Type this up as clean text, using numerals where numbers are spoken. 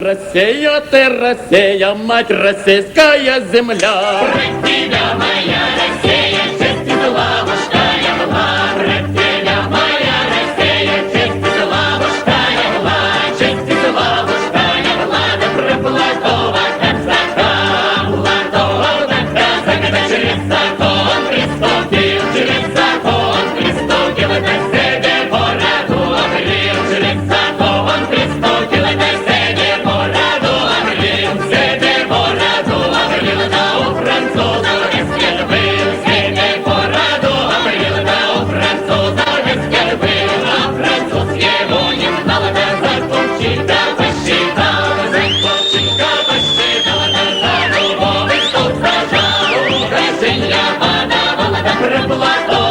Россия, ты Россия, мать российская земля. Россия моя, Россия, честь и славушкая была. Россия моя, Россия, честь и славушкая была. Честь и славушкая была, да проплатова красота. Платова красота, через закон приступил, через закон приступил, это себе бороду обрил, через закон приступил, это себе бороду обрил, себе бороду обрил, да у французов вескер был, себе бороду обрил, да у французов вескер был, а француз его не знал, да закупчика посчитал, да за дубовый стол сажал, украшенья подавал, да проплатил.